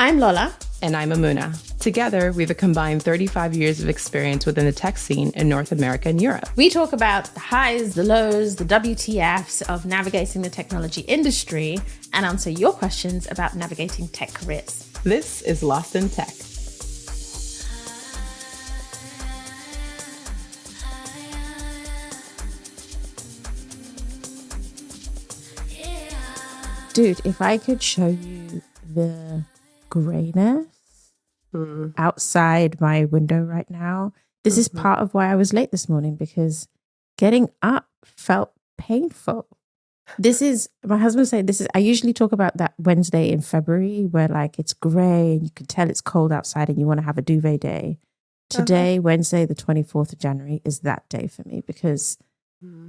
I'm Lola. And I'm Mamuna. Together, we have a combined 35 years of experience within the tech scene in North America and Europe. We talk about the highs, the lows, the WTFs of navigating the technology industry and answer your questions about navigating tech careers. This is Lost in Tech. Dude, if I could show you the grayness outside my window right now, this is part of why I was late this morning, because getting up felt painful. This is, my husband said, I usually talk about that Wednesday in February where like it's gray and you can tell it's cold outside and you want to have a duvet day. Today, Wednesday, the 24th of January is that day for me because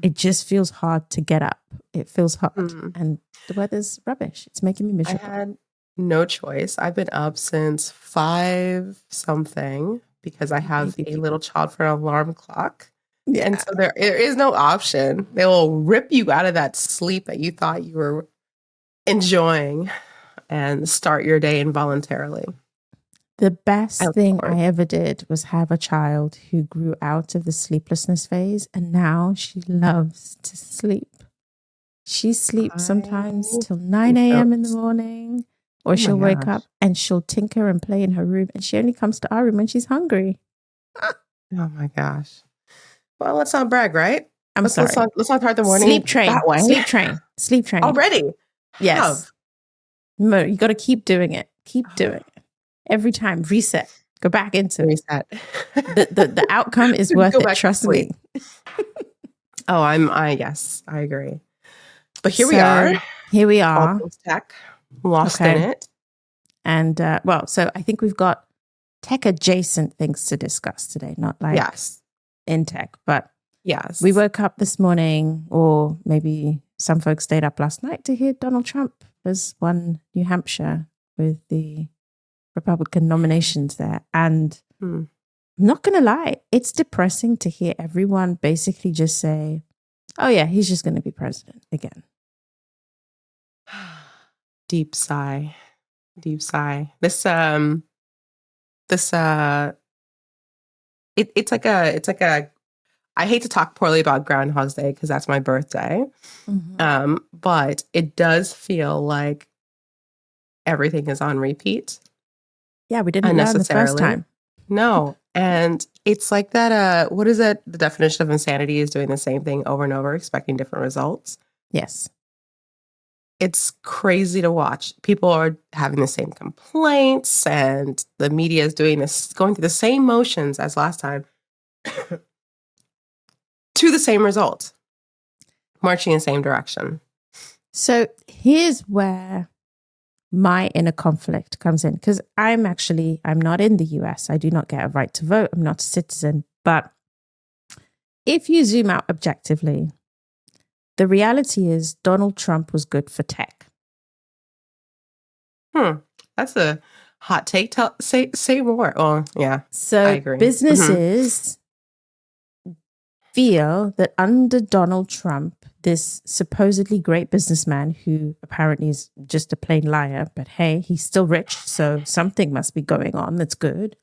it just feels hard to get up. It feels hot and the weather's rubbish. It's making me miserable. I had no choice. I've been up since 5 something because I have a little child for an alarm clock. Yeah. And so there is no option. They will rip you out of that sleep that you thought you were enjoying and start your day involuntarily. The best thing I ever did was have a child who grew out of the sleeplessness phase, and now she loves to sleep. She sleeps sometimes till 9 a.m. in the morning, or she'll wake up and she'll tinker and play in her room, and she only comes to our room when she's hungry. Oh my gosh. Well, let's not brag, right? Let's not start the morning Sleep train. that way. Sleep train. Already? Yes. No, you got to keep doing it. Keep doing it. Every time, reset. Go back into reset. The outcome is worth it. Trust me. Yes, I agree. But here we are. Here we are. All things tech, lost in it. And so I think we've got tech adjacent things to discuss today, not like in tech, but yes, we woke up this morning, or maybe some folks stayed up last night to hear Donald Trump has won New Hampshire with the Republican nominations there. And I'm not going to lie, it's depressing to hear everyone basically just say, oh yeah, he's just going to be president again. Deep sigh. It's like a, I hate to talk poorly about Groundhog's Day because that's my birthday. But it does feel like everything is on repeat. Yeah, we didn't learn the first time. No. And it's like that, what is it? The definition of insanity is doing the same thing over and over, expecting different results. Yes. It's crazy to watch. People are having the same complaints and the media is doing this, going through the same motions as last time to the same result, marching in the same direction. So here's where my inner conflict comes in, because I'm not in the US. I do not get a right to vote. I'm not a citizen. But if you zoom out objectively, the reality is Donald Trump was good for tech. That's a hot take. Say more. Oh, yeah. So I agree. Businesses feel that under Donald Trump, this supposedly great businessman who apparently is just a plain liar, but hey, he's still rich, so something must be going on that's good.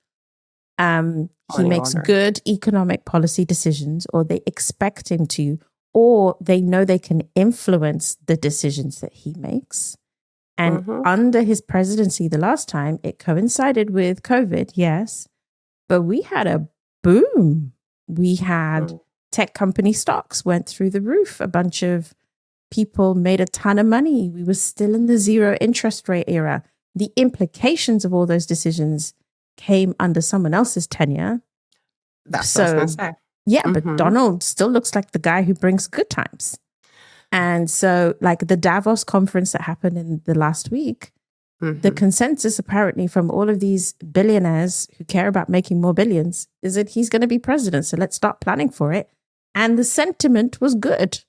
He makes good economic policy decisions, or they expect him to, or they know they can influence the decisions that he makes. And under his presidency the last time, it coincided with COVID, yes, but we had a boom. We had tech company stocks went through the roof. A bunch of people made a ton of money. We were still in the zero interest rate era. The implications of all those decisions came under someone else's tenure. That's what I was going to say. Yeah, but Donald still looks like the guy who brings good times. And so like the Davos conference that happened in the last week, the consensus apparently from all of these billionaires who care about making more billions is that he's going to be president. So let's start planning for it. And the sentiment was good.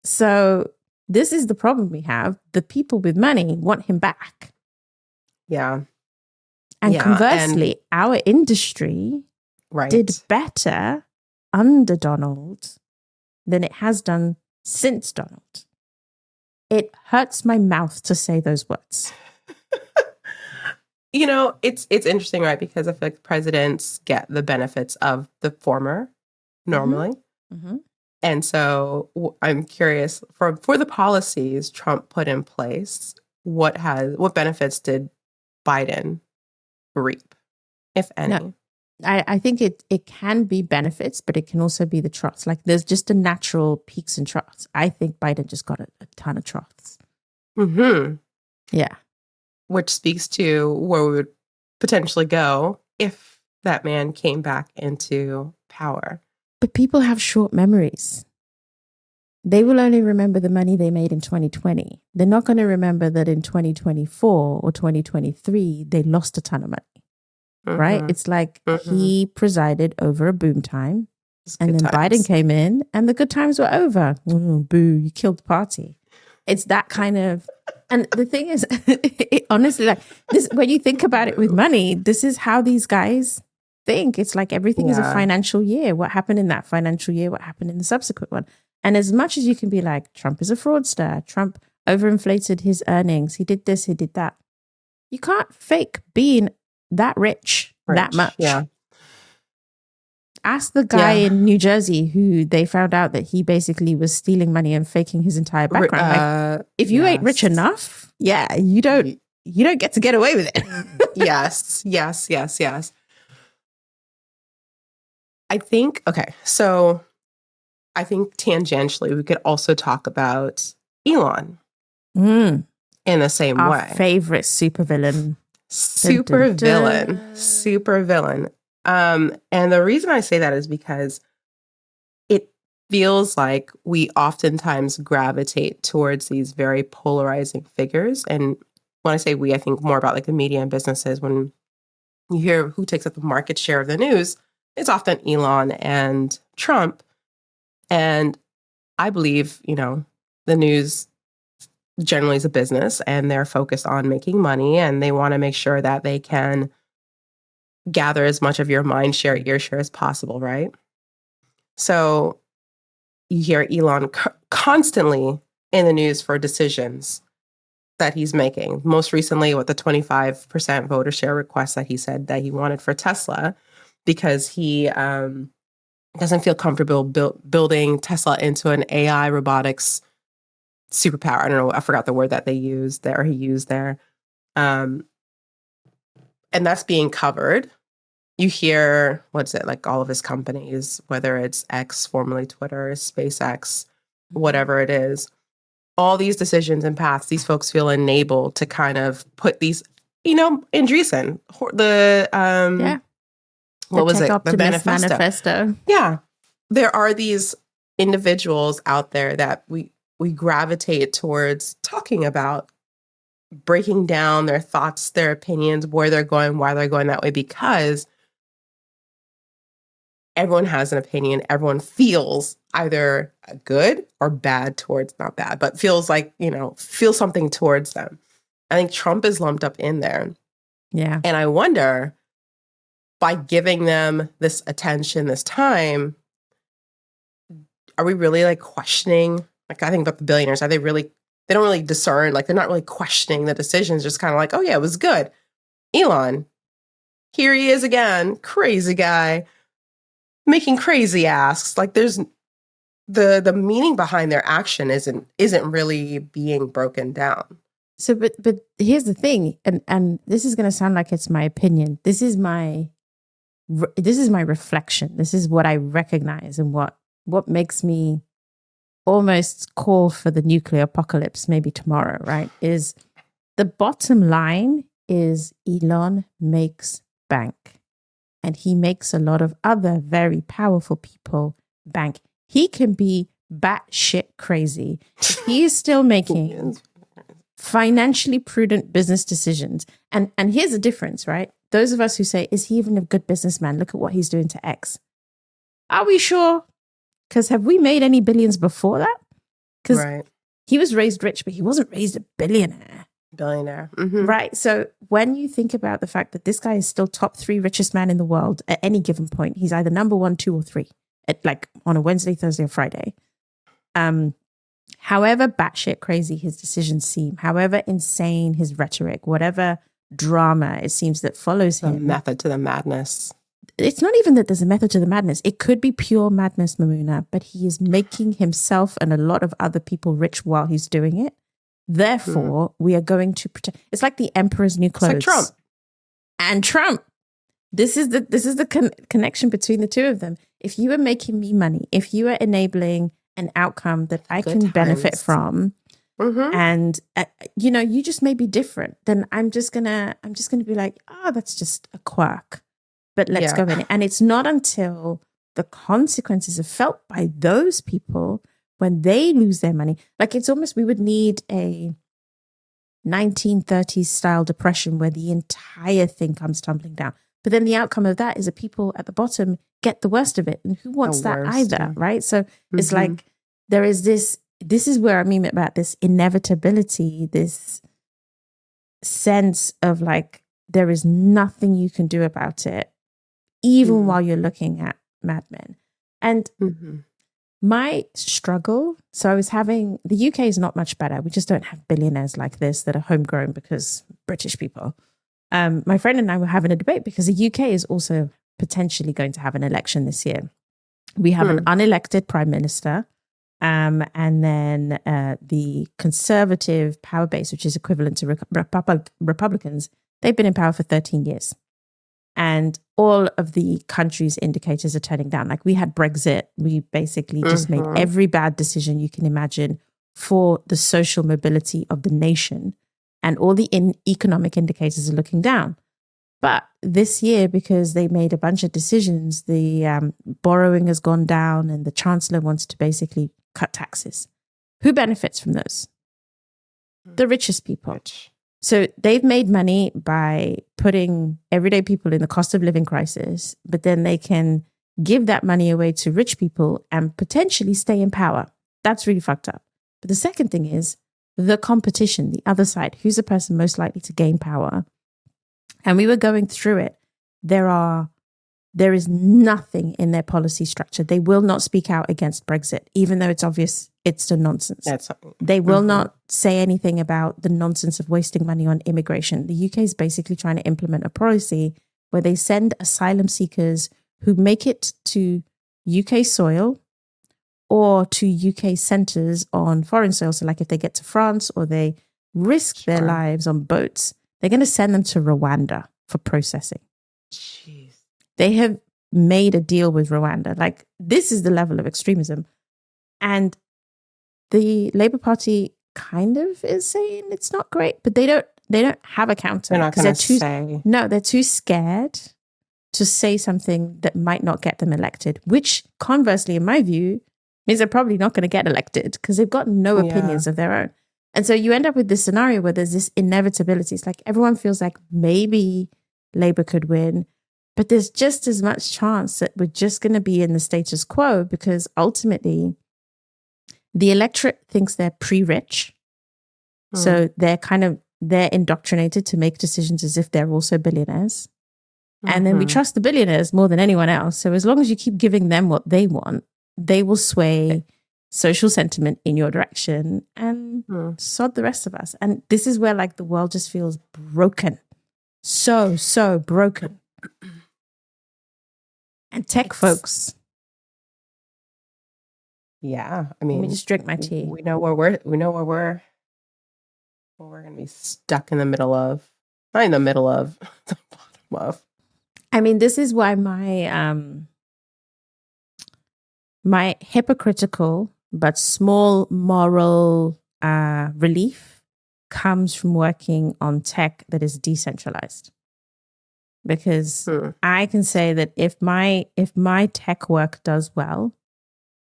So this is the problem we have. The people with money want him back. Yeah. And conversely, our industry did better under Donald than it has done since Donald. It hurts my mouth to say those words. It's interesting, right? Because I feel like presidents get the benefits of the former normally. Mm-hmm. And so I'm curious for the policies Trump put in place, what benefits did Biden reap, if any? No, I think it can be benefits, but it can also be the troughs. Like there's just a natural peaks and troughs. I think Biden just got a ton of troughs. Mm-hmm. Yeah. Which speaks to where we would potentially go if that man came back into power. But people have short memories. They will only remember the money they made in 2020. They're not going to remember that in 2024 or 2023, they lost a ton of money. Mm-hmm. Right? It's like he presided over a boom time and then Biden came in and the good times were over. Oh, boo, you killed the party. It's that kind of, and the thing is, honestly, like this, when you think about it with money, this is how these guys think. It's like everything is a financial year. What happened in that financial year? What happened in the subsequent one? And as much as you can be like, Trump is a fraudster, Trump overinflated his earnings, he did this, he did that. You can't fake being that rich that much. Yeah. Ask the guy in New Jersey who they found out that he basically was stealing money and faking his entire background. Like, if you ain't rich enough, you don't get away with it. Yes. I think, so I think tangentially we could also talk about Elon in the same way. Our favorite supervillain. Supervillain. And the reason I say that is because it feels like we oftentimes gravitate towards these very polarizing figures. And when I say we, I think more about like the media and businesses. When you hear who takes up the market share of the news, it's often Elon and Trump. And I believe, the news generally is a business and they're focused on making money and they want to make sure that they can gather as much of your mind share, ear share as possible, right? So you hear Elon constantly in the news for decisions that he's making. Most recently with the 25% voter share request that he said that he wanted for Tesla because he doesn't feel comfortable building Tesla into an AI robotics superpower. I don't know. I forgot the word that they used there. He used there. And that's being covered. You hear, like all of his companies, whether it's X, formerly Twitter, SpaceX, whatever it is, all these decisions and paths, these folks feel enabled to kind of put these, Andreessen, what was it? The manifesto. Yeah. There are these individuals out there that we gravitate towards talking about, breaking down their thoughts, their opinions, where they're going, why they're going that way, because everyone has an opinion. Everyone feels either good or bad towards, not bad, but feels like, feels something towards them. I think Trump is lumped up in there. Yeah. And I wonder, by giving them this attention, this time, are we really like questioning? Like, I think about the billionaires, they don't really discern, like they're not really questioning the decisions, just kind of like, oh yeah, it was good. Elon, here he is again, crazy guy, making crazy asks. Like there's the meaning behind their action isn't really being broken down. So, but here's the thing, and this is going to sound like it's my opinion. This is my reflection. This is what I recognize and what makes me almost call for the nuclear apocalypse maybe tomorrow, right? Is the bottom line is Elon makes bank. And he makes a lot of other very powerful people bank. He can be batshit crazy. He is still making financially prudent business decisions. And here's the difference, right? Those of us who say, is he even a good businessman? Look at what he's doing to X. Are we sure? Because have we made any billions before that? Because he was raised rich, but he wasn't raised a billionaire. Mm-hmm. Right. So when you think about the fact that this guy is still top 3 richest man in the world at any given point, he's either number 1, 2, or 3 at like on a Wednesday, Thursday, or Friday. However batshit crazy his decisions seem, however insane his rhetoric, whatever drama, it seems, that follows The him. method to the madness. It's not even that there's a method to the madness. It could be pure madness, Mamuna, but he is making himself and a lot of other people rich while he's doing it. Therefore, we are going to protect. It's like the emperor's new clothes. It's like Trump. And Trump. This is the connection between the two of them. If you are making me money, if you are enabling an outcome that I can benefit from, and you just may be different, then I'm just gonna be like, oh, that's just a quirk. But let's go in it. And it's not until the consequences are felt by those people when they lose their money. Like, it's almost, we would need a 1930s style depression where the entire thing comes tumbling down. But then the outcome of that is that people at the bottom get the worst of it. And who wants that either, right? So it's like, there is this is where I mean about this inevitability, this sense of like, there is nothing you can do about it, even while you're looking at Mad Men. And my struggle, so I was having, the UK is not much better. We just don't have billionaires like this that are homegrown because British people. My friend and I were having a debate because the UK is also potentially going to have an election this year. We have an unelected prime minister, and then the conservative power base, which is equivalent to Republicans, they've been in power for 13 years. And all of the country's indicators are turning down. Like, we had Brexit. We basically just made every bad decision you can imagine for the social mobility of the nation. And all the economic indicators are looking down. But this year, because they made a bunch of decisions, the borrowing has gone down and the chancellor wants to basically cut taxes. Who benefits from those? The richest people. So they've made money by putting everyday people in the cost of living crisis, but then they can give that money away to rich people and potentially stay in power. That's really fucked up. But the second thing is the competition, the other side. Who's the person most likely to gain power? And we were going through it. There is nothing in their policy structure. They will not speak out against Brexit, even though it's obvious it's a nonsense. They will not say anything about the nonsense of wasting money on immigration. The UK is basically trying to implement a policy where they send asylum seekers who make it to UK soil or to UK centres on foreign soil. So like if they get to France or they risk their lives on boats, they're going to send them to Rwanda for processing. Jeez. They have made a deal with Rwanda. Like, this is the level of extremism. And the Labour Party kind of is saying it's not great, but they don't have a counter. They're not going to say. No, they're too scared to say something that might not get them elected, which conversely, in my view, means they're probably not going to get elected because they've got no opinions of their own. And so you end up with this scenario where there's this inevitability. It's like everyone feels like maybe Labour could win, but there's just as much chance that we're just going to be in the status quo because ultimately the electorate thinks they're pre-rich. So they're indoctrinated to make decisions as if they're also billionaires. And then we trust the billionaires more than anyone else. So as long as you keep giving them what they want, they will sway social sentiment in your direction and sod the rest of us. And this is where like the world just feels broken. So broken. And tech folks. Yeah. I mean, let me just drink my tea. We know where we're going to be stuck in the middle of, not in the middle of, the bottom of. I mean, this is why my hypocritical but small moral relief comes from working on tech that is decentralized. Because I can say that if my tech work does well,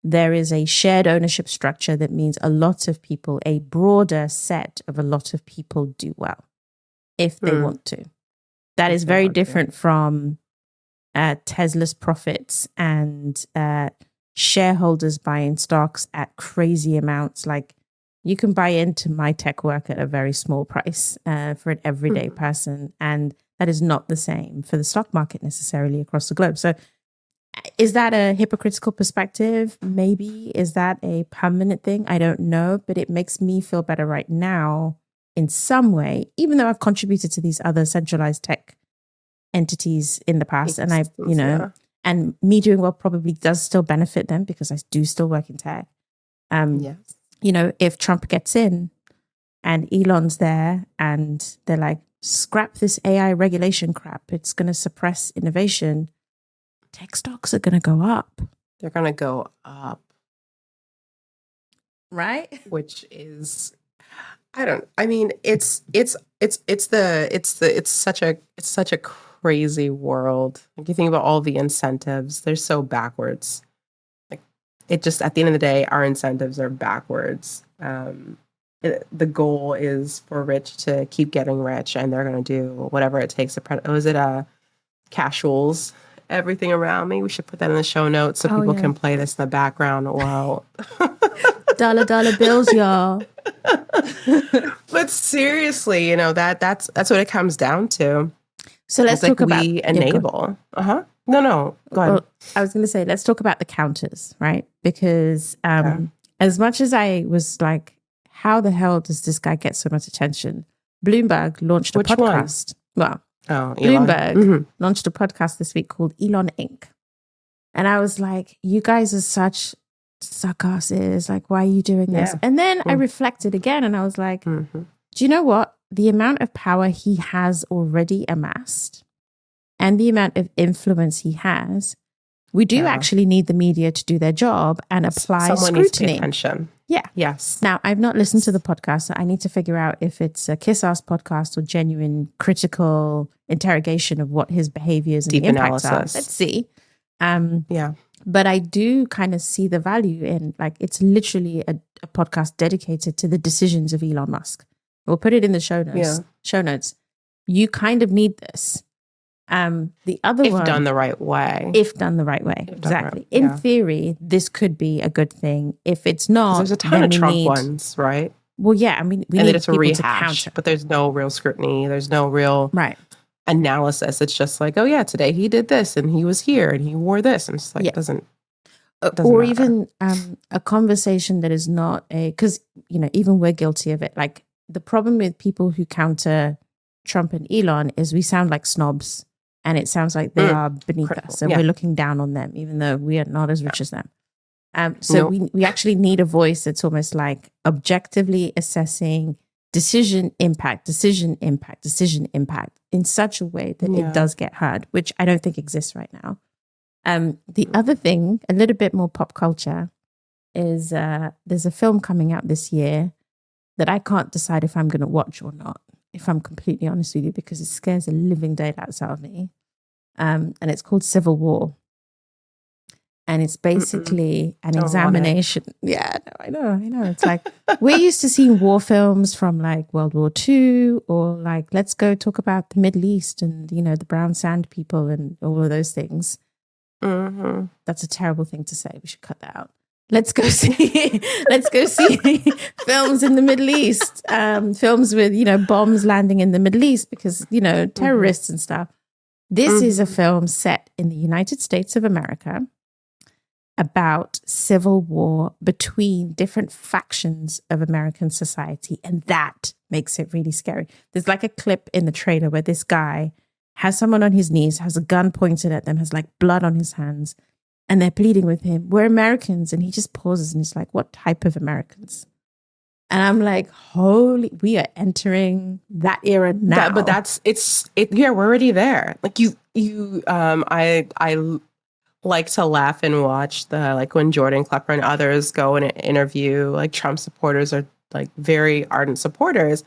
there is a shared ownership structure that means a lot of people, a broader set of a lot of people do well if they want to. That is very different from Tesla's profits and shareholders buying stocks at crazy amounts. Like, you can buy into my tech work at a very small price for an everyday person. And that is not the same for the stock market necessarily across the globe. So is that a hypocritical perspective? Maybe. Is that a permanent thing? I don't know. But it makes me feel better right now in some way, even though I've contributed to these other centralized tech entities in the past, and I've, and me doing well probably does still benefit them because I do still work in tech. Yes. If Trump gets in and Elon's there and they're like, scrap this AI regulation crap, it's going to suppress innovation, tech stocks are going to go up. They're going to go up. Right? Which is, it's such a crazy world. Like, you think about all the incentives, they're so backwards. Like, it just, at the end of the day, our incentives are backwards. The goal is for rich to keep getting rich, and they're going to do whatever it takes to casuals, everything around me. We should put that in the show notes so people can play this in the background. Wow. Dollar bills, y'all. But seriously, that's what it comes down to. So let's talk about we enable. No, go ahead. Well, I was going to say, let's talk about the counters, right? Because as much as I was like, how the hell does this guy get so much attention? Bloomberg launched a podcast. One? Well, Bloomberg launched a podcast this week called Elon Inc. And I was like, you guys are such suckasses. Like, why are you doing this? Yeah. And then I reflected again and I was like, do you know what? The amount of power he has already amassed and the amount of influence he has, we do actually need the media to do their job and apply Someone scrutiny. Needs to pay attention. Yeah. Yes. Now, I've not listened to the podcast, so I need to figure out if it's a kiss-ass podcast or genuine critical interrogation of what his behaviors and deep the impacts analysis. are. Let's see. But I do kind of see the value in, like, it's literally a podcast dedicated to the decisions of Elon Musk. We'll put it in the show notes. Yeah. Show notes. You kind of need this. The other if one, done the right way. If done the right way, exactly. In theory, this could be a good thing. If it's not, there's a ton of Trump ones, right? Well, yeah. I mean, we and need it's a people rehash, to counter, but there's no real scrutiny. There's no real analysis. It's just like, oh yeah, today he did this, and he was here, and he wore this, and it's like it doesn't or matter. Even a conversation that is not because even we're guilty of it. Like, the problem with people who counter Trump and Elon is we sound like snobs. And it sounds like they are beneath us. So we're looking down on them, even though we are not as rich as them. We actually need a voice that's almost like objectively assessing decision impact in such a way that it does get heard, which I don't think exists right now. The other thing, a little bit more pop culture, is there's a film coming out this year that I can't decide if I'm going to watch or not, if I'm completely honest with you, because it scares the living daylights out of me. And it's called Civil War. And it's basically an examination. Yeah, no, I know. It's like, we're used to seeing war films from like World War II, or like, let's go talk about the Middle East and, the brown sand people and all of those things. That's a terrible thing to say. We should cut that out. Let's go see films in the Middle East, films with, bombs landing in the Middle East because, terrorists and stuff. This is a film set in the United States of America about civil war between different factions of American society. And that makes it really scary. There's like a clip in the trailer where this guy has someone on his knees, has a gun pointed at them, has like blood on his hands. And they're pleading with him, we're Americans. And he just pauses and he's like, what type of Americans? And I'm like, we are entering that era now. We're already there. Like I like to laugh and watch when Jordan Klepper and others go and interview, like, Trump supporters are like very ardent supporters,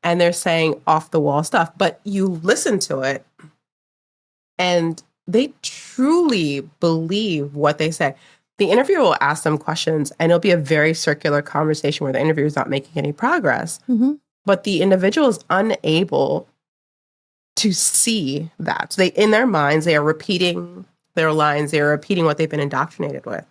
and they're saying off the wall stuff, but you listen to it and they truly believe what they say. The interviewer will ask them questions and it'll be a very circular conversation where the interviewer is not making any progress. But the individual is unable to see that. So in their minds, they are repeating their lines. They are repeating what they've been indoctrinated with.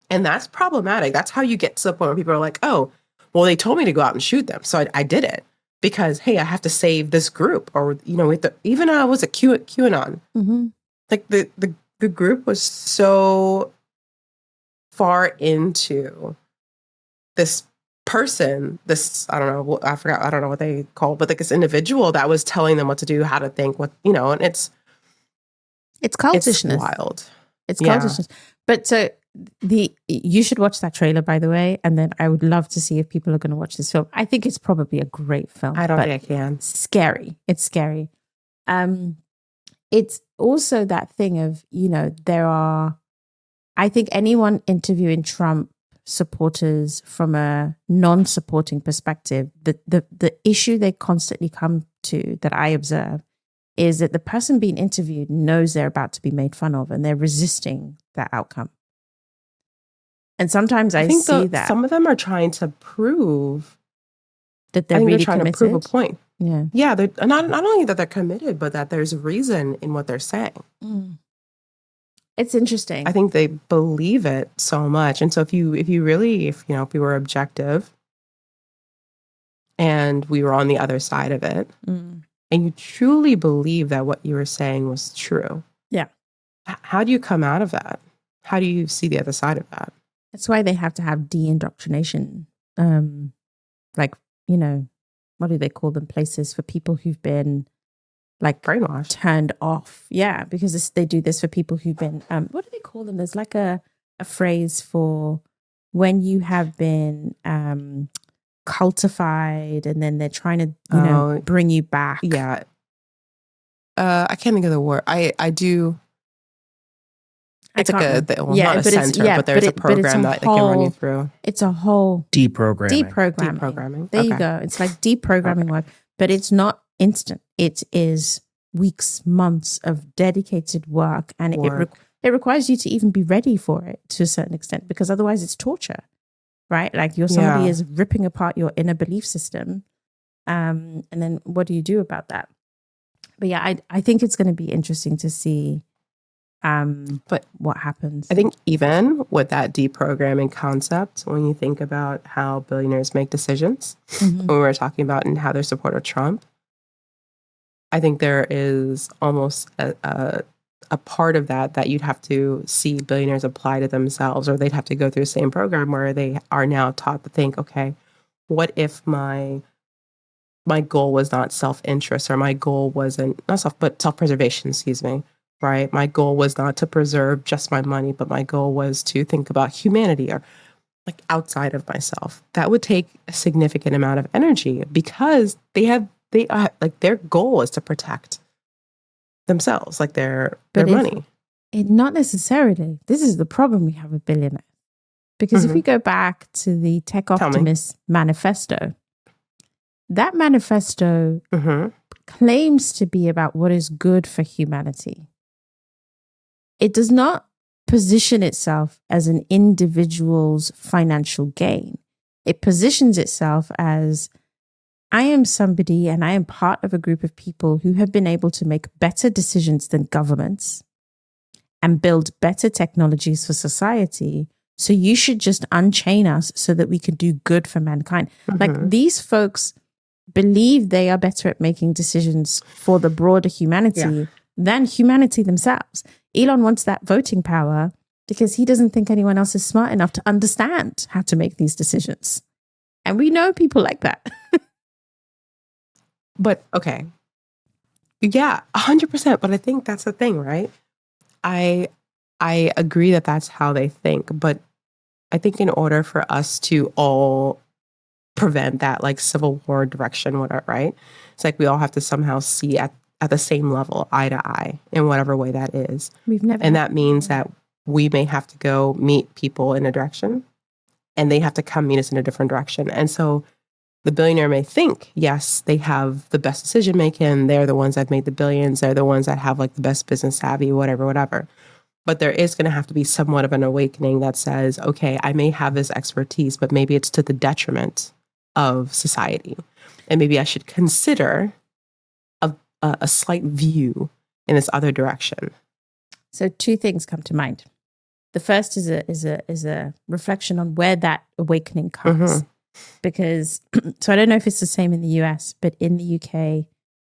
And that's problematic. That's how you get to the point where people are like, oh, well, they told me to go out and shoot them. So I did it because, hey, I have to save this group. Or, even was it QAnon? Like the group was so far into this person, this, I don't know, I forgot, I don't know what they call it, but like this individual that was telling them what to do, how to think, what, you know, and it's cultishness. It's wild. It's cultishness. But so you should watch that trailer, by the way, and then I would love to see if people are going to watch this film. I think it's probably a great film. I don't think I can. Scary. It's scary. It's also that thing of, you know, I think anyone interviewing Trump supporters from a non-supporting perspective, the issue they constantly come to that I observe is that the person being interviewed knows they're about to be made fun of and they're resisting that outcome. And sometimes I think see that some of them are trying to prove that they're really trying committed. To prove a point. Yeah. Yeah. They're not only that they're committed, but that there's reason in what they're saying. Mm. It's interesting. I think they believe it so much. And so if we were objective and we were on the other side of it, and you truly believe that what you were saying was true. Yeah. How do you come out of that? How do you see the other side of that? That's why they have to have de-indoctrination. Like, you know, what do they call them? Places for people who've been like brainwashed, turned off. Yeah, because they do this for people who've been, what do they call them? There's like a phrase for when you have been cultified and then they're trying to bring you back. Yeah. I can't think of the word. I do. It's like not a center, but there's a program that they can run you through. It's a whole deprogramming. There you go. It's like deprogramming work, but it's not instant. It is weeks, months of dedicated work, and it requires you to even be ready for it to a certain extent, because otherwise it's torture. Right? Like somebody is ripping apart your inner belief system. And then what do you do about that? But yeah, I think it's going to be interesting to see but what happens. I think even with that deprogramming concept, when you think about how billionaires make decisions, when we were talking about and how they support of Trump, I think there is almost a part of that you'd have to see billionaires apply to themselves, or they'd have to go through the same program where they are now taught to think, okay, what if my goal was not self-interest, or my goal wasn't but self-preservation, excuse me, right? My goal was not to preserve just my money, but my goal was to think about humanity, or like outside of myself. That would take a significant amount of energy, because they are like, their goal is to protect themselves, like their money. Not necessarily. This is the problem we have with billionaires. Because if we go back to the Tech Optimist manifesto, that manifesto claims to be about what is good for humanity. It does not position itself as an individual's financial gain. It positions itself as, I am somebody and I am part of a group of people who have been able to make better decisions than governments and build better technologies for society. So you should just unchain us so that we can do good for mankind. Like, these folks believe they are better at making decisions for the broader humanity than humanity themselves. Elon wants that voting power because he doesn't think anyone else is smart enough to understand how to make these decisions. And we know people like that. But okay. Yeah, 100%. But I think that's the thing, right? I agree that that's how they think. But I think in order for us to all prevent that like civil war direction, whatever, right? It's like we all have to somehow see at the same level, eye to eye, in whatever way that is. And that means that we may have to go meet people in a direction, and they have to come meet us in a different direction. And so the billionaire may think, yes, they have the best decision making. They're the ones that made the billions. They're the ones that have like the best business savvy, whatever. But there is going to have to be somewhat of an awakening that says, okay, I may have this expertise, but maybe it's to the detriment of society. And maybe I should consider a slight view in this other direction. So two things come to mind. The first is a reflection on where that awakening comes. Because, so I don't know if it's the same in the US, but in the UK,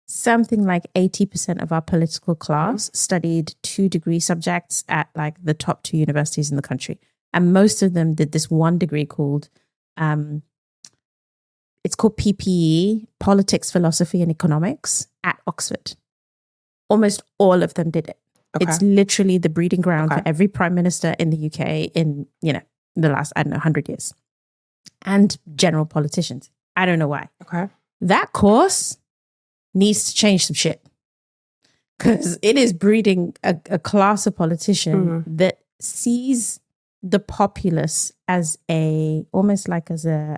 something like 80% of our political class studied 2-degree subjects at like the top 2 universities in the country. And most of them did this one degree called It's called PPE, Politics, Philosophy and Economics at Oxford. Almost all of them did it. Okay. It's literally the breeding ground for every prime minister in the UK in, the last, 100 years. And general politicians. I don't know why. Okay. That course needs to change some shit. Because it is breeding a class of politician that sees the populace as almost like as a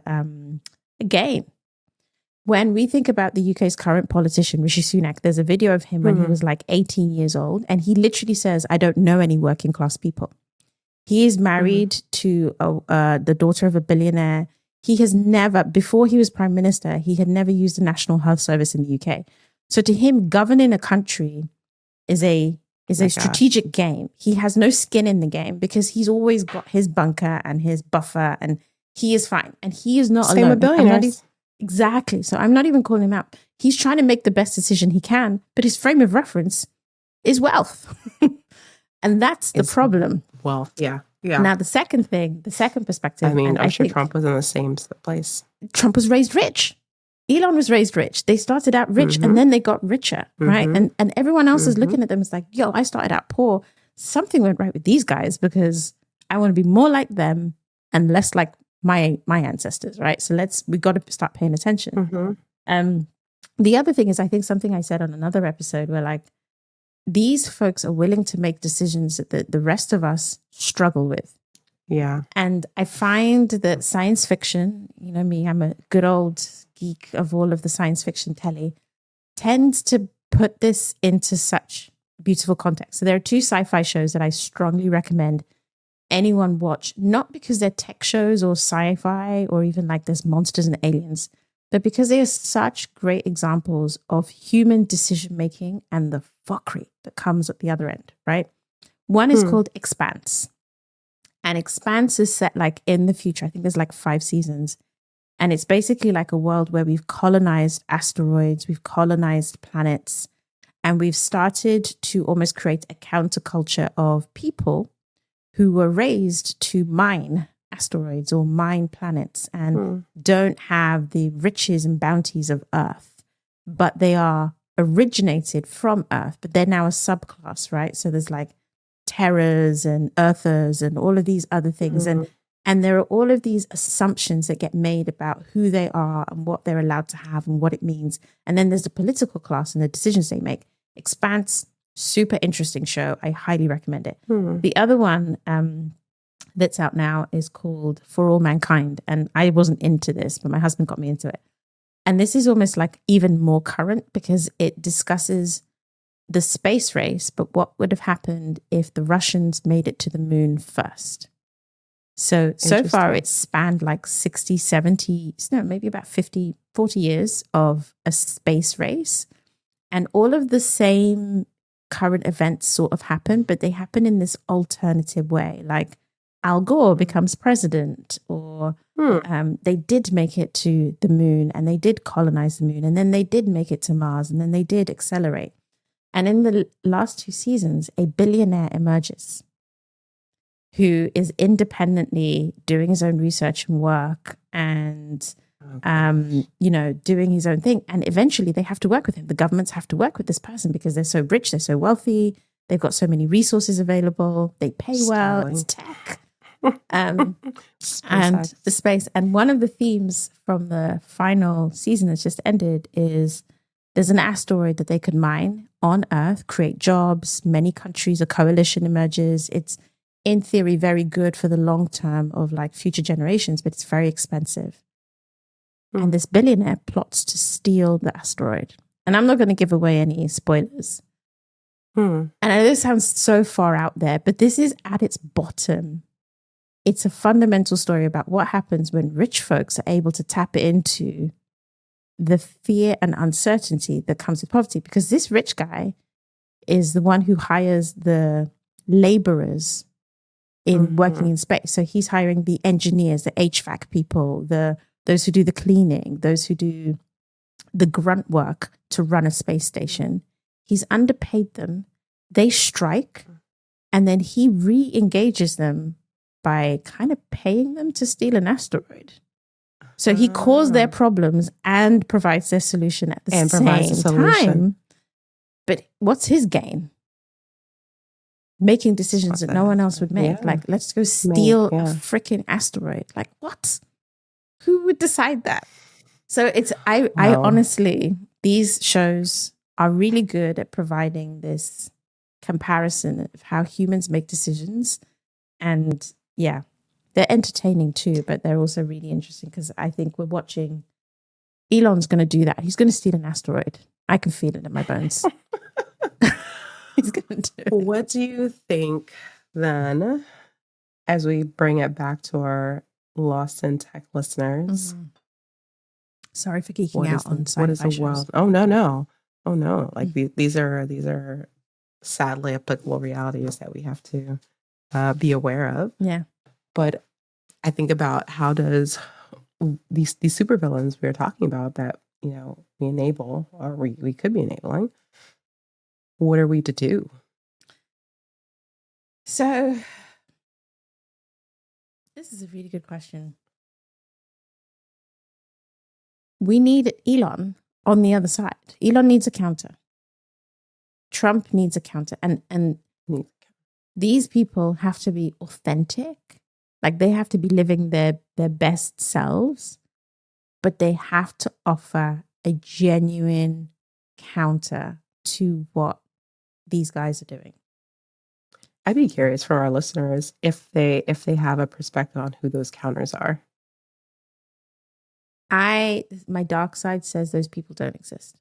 game. When we think about the UK's current politician, Rishi Sunak, there's a video of him when he was like 18 years old. And he literally says, I don't know any working class people. He is married to the daughter of a billionaire. He has never, before he was prime minister, he had never used a national health service in the UK. So to him, governing a country is a strategic game. He has no skin in the game because he's always got his bunker and his buffer and he is fine. And he is not alone. Same with billionaires. Exactly. So I'm not even calling him out. He's trying to make the best decision he can, but his frame of reference is wealth. And that's the problem. Wealth, yeah. Yeah. Now, the second perspective. I mean, I'm sure Trump was in the same place. Trump was raised rich. Elon was raised rich. They started out rich and then they got richer, right? And everyone else is looking at them as like, yo, I started out poor. Something went right with these guys because I want to be more like them and less like my ancestors, right? So we got to start paying attention. The other thing is, I think something I said on another episode where like, these folks are willing to make decisions that the rest of us struggle with. Yeah. And I find that science fiction, you know me, I'm a good old geek of all of the science fiction telly, tends to put this into such beautiful context. So there are 2 sci-fi shows that I strongly recommend anyone watch, not because they're tech shows or sci-fi or even like there's monsters and aliens, but because they are such great examples of human decision-making and the fuckery that comes at the other end, right? One is called Expanse. And Expanse is set like in the future. I think there's like 5 seasons. And it's basically like a world where we've colonized asteroids, we've colonized planets, and we've started to almost create a counterculture of people who were raised to mine asteroids or mine planets and don't have the riches and bounties of Earth, but they are originated from Earth, but they're now a subclass, right? So there's like terrors and earthers and all of these other things. And there are all of these assumptions that get made about who they are and what they're allowed to have and what it means. And then there's the political class and the decisions they make. Expanse, super interesting show. I highly recommend it. The other one that's out now is called For All Mankind. And I wasn't into this, but my husband got me into it. And this is almost like even more current because it discusses the space race, but what would have happened if the Russians made it to the moon first. So far it's spanned like 60, 70, no, maybe about 50, 40 years of a space race. And all of the same current events sort of happen, but they happen in this alternative way. Like Al Gore becomes president, or they did make it to the moon and they did colonize the moon, and then they did make it to Mars, and then they did accelerate. And in the last 2 seasons, a billionaire emerges who is independently doing his own research and work and, doing his own thing. And eventually they have to work with him. The governments have to work with this person because they're so rich, they're so wealthy, they've got so many resources available, they pay well, it's tech. And the space. And one of the themes from the final season that's just ended is there's an asteroid that they could mine on Earth, create jobs, many countries, a coalition emerges. It's in theory very good for the long term of like future generations, but it's very expensive. And this billionaire plots to steal the asteroid. And I'm not going to give away any spoilers. And I know this sounds so far out there, but this is at its bottom. It's a fundamental story about what happens when rich folks are able to tap into the fear and uncertainty that comes with poverty. Because this rich guy is the one who hires the laborers in working in space. So he's hiring the engineers, the HVAC people, those who do the cleaning, those who do the grunt work to run a space station. He's underpaid them. They strike, and then he re-engages them by kind of paying them to steal an asteroid. So he caused their problems and provides their solution at the same time. But what's his gain? Making decisions that no one else would make. Like, let's go steal a freaking asteroid. Like, what? Who would decide that? So I honestly, these shows are really good at providing this comparison of how humans make decisions. And yeah, they're entertaining too, but they're also really interesting because I think we're watching, Elon's going to do that. He's going to steal an asteroid. I can feel it in my bones. He's going to do it. What do you think then, as we bring it back to our Lost in Tech listeners? Sorry for geeking out on sci-fi shows. World? Oh no! Like these are sadly applicable realities that we have to be aware of. Yeah. But I think about how does these supervillains we are talking about that, you know, we enable or we could be enabling. What are we to do? So this is a really good question. We need Elon on the other side. Elon needs a counter. Trump needs a counter. And these people have to be authentic. Like they have to be living their best selves, but they have to offer a genuine counter to what these guys are doing. I'd be curious from our listeners if they have a perspective on who those counters are. My dark side says those people don't exist.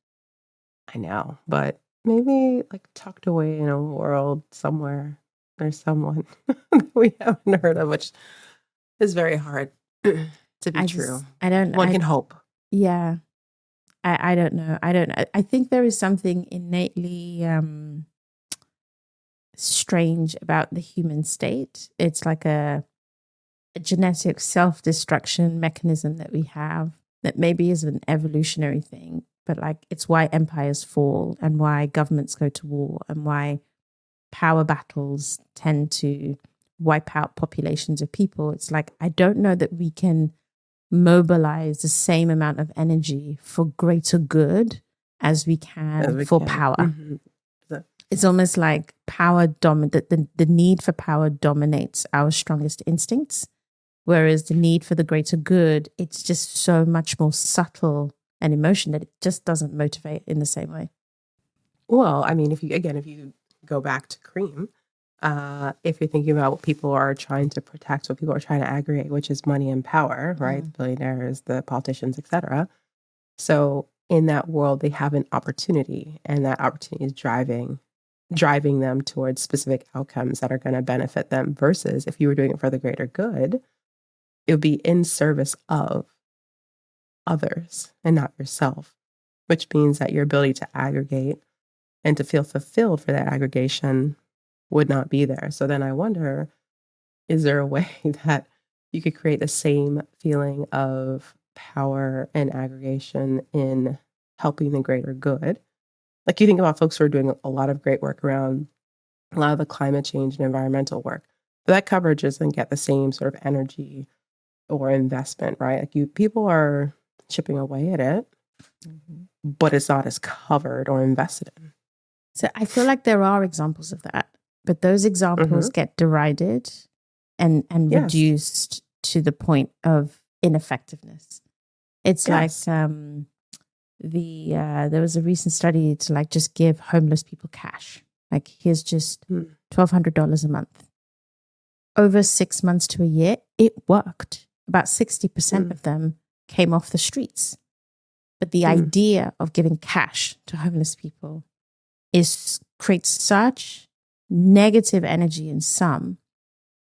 I know, but maybe like tucked away in a world somewhere, there's someone we haven't heard of, which is very hard to be true. I don't know. One can hope. Yeah. I don't know. I think there is something innately strange about the human state. It's like a genetic self-destruction mechanism that we have that maybe is an evolutionary thing, but like it's why empires fall and why governments go to war and why power battles tend to wipe out populations of people. It's like, I don't know that we can mobilize the same amount of energy for greater good as we can for power. Mm-hmm. It's almost like the need for power dominates our strongest instincts, whereas the need for the greater good, it's just so much more subtle an emotion that it just doesn't motivate in the same way. Well, I mean, if you go back to Cream, if you're thinking about what people are trying to protect, what people are trying to aggregate, which is money and power, right? The billionaires, the politicians, etc. So in that world, they have an opportunity, and that opportunity is driving them towards specific outcomes that are going to benefit them. Versus if you were doing it for the greater good, it would be in service of others and not yourself, which means that your ability to aggregate and to feel fulfilled for that aggregation would not be there. So then I wonder, is there a way that you could create the same feeling of power and aggregation in helping the greater good? Like you think about folks who are doing a lot of great work around a lot of the climate change and environmental work, but that coverage doesn't get the same sort of energy or investment, right? Like people are chipping away at it, but it's not as covered or invested in. So I feel like there are examples of that, but those examples get derided and reduced to the point of ineffectiveness. It's like there was a recent study to like just give homeless people cash. Like here's just $1,200 a month. Over 6 months to a year, it worked. About 60% of them came off the streets. But the idea of giving cash to homeless people creates such negative energy in some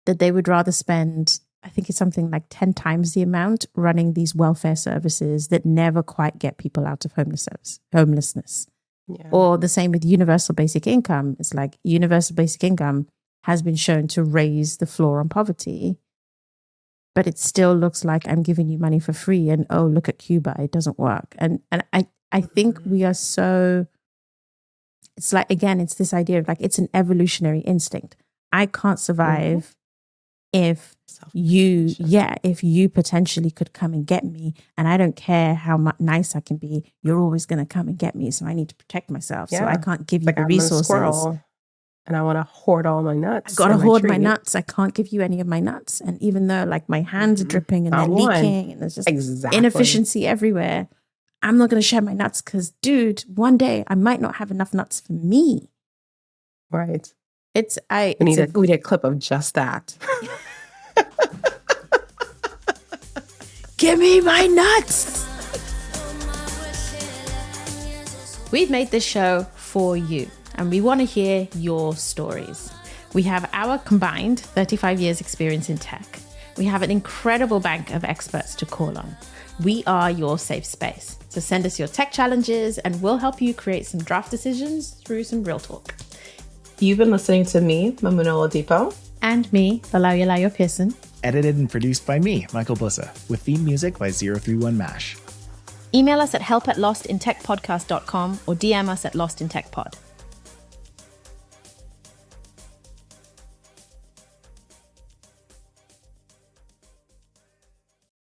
that they would rather spend, I think it's something like 10 times the amount running these welfare services that never quite get people out of homelessness. Yeah. Or the same with universal basic income. It's like universal basic income has been shown to raise the floor on poverty, but it still looks like I'm giving you money for free and oh, look at Cuba, it doesn't work. And I think we are so, it's like, again, it's this idea of like, it's an evolutionary instinct. I can't survive if you potentially could come and get me, and I don't care how nice I can be, you're always going to come and get me. So I need to protect myself. So I can't give you the resources. I'm a squirrel, and I want to hoard all my nuts. I got to hoard my nuts. I can't give you any of my nuts. And even though like my hands are dripping and they're leaking and there's just inefficiency everywhere, I'm not going to share my nuts because, dude, one day I might not have enough nuts for me. Right. We need a clip of just that. Give me my nuts. We've made this show for you, and we want to hear your stories. We have our combined 35 years experience in tech. We have an incredible bank of experts to call on. We are your safe space. So send us your tech challenges and we'll help you create some draft decisions through some real talk. You've been listening to me, Mamuna Oladipo. And me, Oyelayo-Pearson. Edited and produced by me, Michael Bussa, with theme music by 031 Mash. Email us at help@lostintechpodcast.com or DM us at lostintechpod.